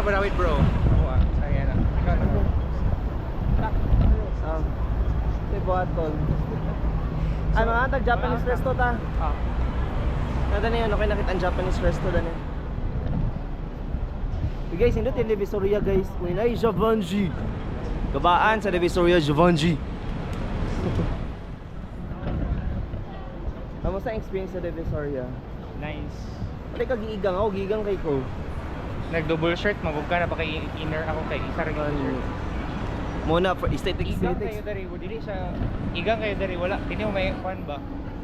ba David bro? Oo ah, saya na. Ikaw na bro. Ito buhat tol. Ano nga, tag-Japanese resto ta. Nada na yun, okay nakita ang Japanese resto na yun. Guys, hindi yung Divisoria guys. Uinay, Givenchy. Gabaan sa Divisoria, Givenchy. Kamusta ang experience sa Divisoria? Nice. Pati ka giigang ako, giigang kay ko. Nag-double shirt, magugka na pa kay inner ako kay isa rin yung shirt. Muna for aesthetic Igang aesthetics. kayo dari, dili siya. Igang kayo dari, wala. Tini mo may kwan ba?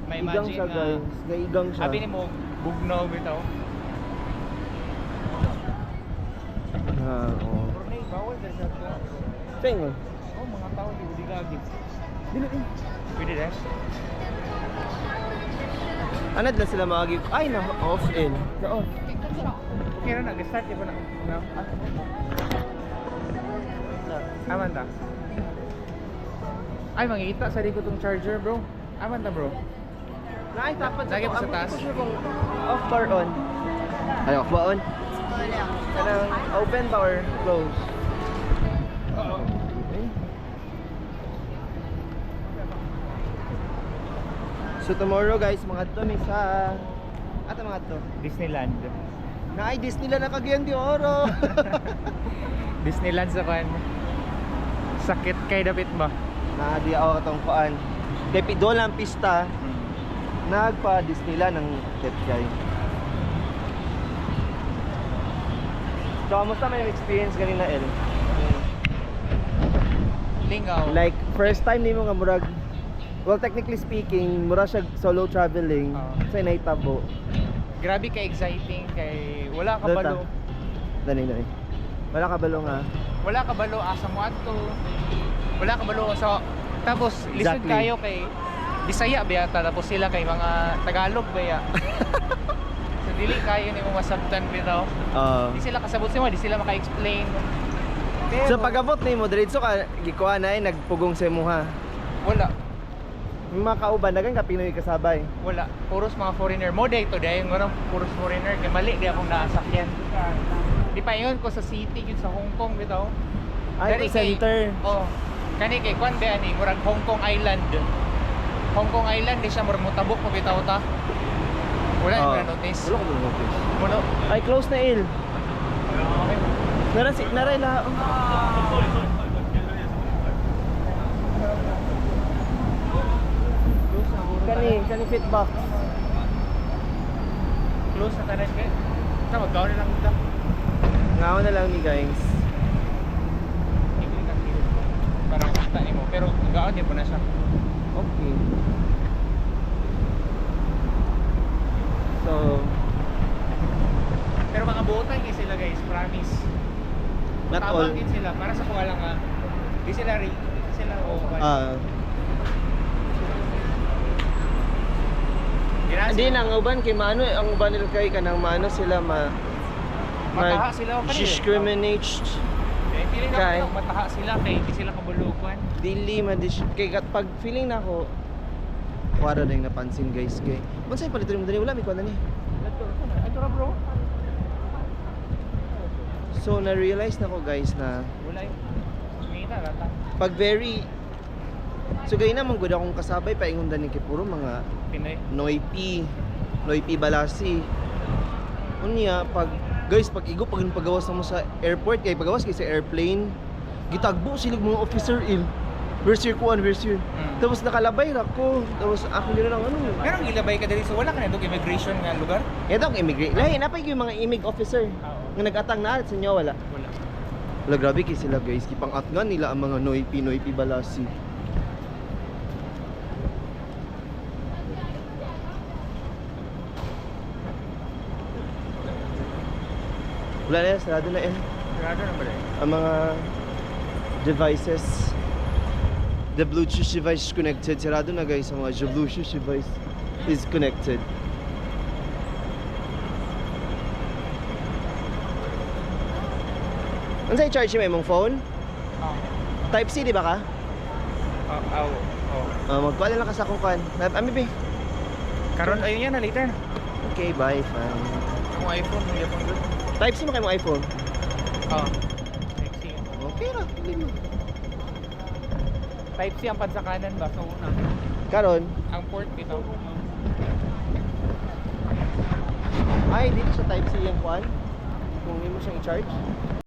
May Igang imagine siya nga. guys, gaigang siya. Abi ni mo bugnaw bitaw. Oo. Corney, bawal dari sa to. Tingin. Oh, mga tao di gagi. Dili eh. Pwede rin. Anad lang sila maagi. Ay na off in. Na off. Okay na, nag-start di ba na? Aman ta. Ay, mangita sa ko tong charger, bro. Aman ta, bro. Naay tapat Lagi pa sa taas. Off bar on. Ay off ba on? Kanang open ba or close? So tomorrow guys, mga to ni sa ato mga to. Disneyland. Naay Disneyland na kagyan di oro. Disneyland sa kan. Sakit kay David ba? Na di ako katong kuan. Kay Pidol ang pista. Nagpa Disneyland ng tip guy. So, kamusta may experience ganina El? Lingaw. Like first time nimo nga murag, well technically speaking, mura siya solo traveling sa naitabo. Grabe ka exciting kay wala ka balo. Dali. Wala ka balo nga. Wala ka balo asa mo adto. Wala ka balo sa tapos listen Exactly. kayo kay Bisaya ba yata tapos sila kay mga Tagalog ba ya. So dili kayo nimo masabtan bitaw. Di sila kasabot mo, di sila maka-explain. Pero, So pag-abot nimo diretso ka gikuha na nagpugong sa imuha. wala. Yung mga kauban dagan ka Pinoy kasabay. Wala. Puros mga foreigner. Mo day to day, ngorong puros foreigner kay mali di akong nasakyan. Di pa yun ko sa city yun sa Hong Kong bitaw. Ay, Dari sa kay- center. Oh. Kani kay kwan ba ani, murag Hong Kong Island. Hong Kong Island di siya murag mutabok mo bitaw ta. Wala Oh. yung notice. Wala ko ba notice? Muno. Ay, close na Il. Naray la. Kani feedback. Close na tanan kay. Ta magkaon na lang ta. Ngaon na lang ni guys. Parang kita nimo pero gaon din po na siya. Okay. So, Pero mga botay kay sila guys, promise. not all. Tabang din sila para sa kuha lang di sila Hindi na ang uban kay Mano, ang uban nila kay kanang Mano sila mataha sila o kanil. discriminate. Feeling Kay- ako mataha sila kay di sila kabulukan. Dili kay pag feeling na ako wala na yung napansin guys kay. Unsay paliton mo dali wala mi ko na ni. Ito ra bro. So na-realize na ko guys na Wala yung sumita rata. pag very so gay na man gud akong kasabay paingon dani kay puro mga Pinoy. Noipi Balasi. Unya pag guys pag igo pag pagawas na mo sa airport kay pagawas kay sa airplane gitagbo sila mga officer in versir kuan versir. Tapos nakalabay ra ko. Tapos ako gina nang ano. Pero ang gilabay ka diri so wala ka na dog immigration nga lugar? Ito ang immigrant. Lahi napay yung mga immig officer Oo. nga nag-atang na sa inyo wala. Wala. Wala grabe kay sila guys kipang-at nga nila ang mga Noipi Balasi. Wala na, sarado na eh. Sigurado na ba dai? Ang mga devices, the Bluetooth device is connected. Sarado na guys, ang mga Bluetooth device is connected. Ano sa'yo charge mo imong phone? Oh. Type C di ba ka? Oh. Magkuha lang ka sa akong kan. Ami. Karon ayun yan na later. Okay, bye, fine. Ang iPhone, yung iPhone good. Type C mo kayo mong iPhone. Oh. Type C. Okay ra, pili mo. Type C ang pansakanan ba sa una? Karon, Ang port bitaw. ay dito sa type C yung kuan. Kung hindi mo siyang i-charge.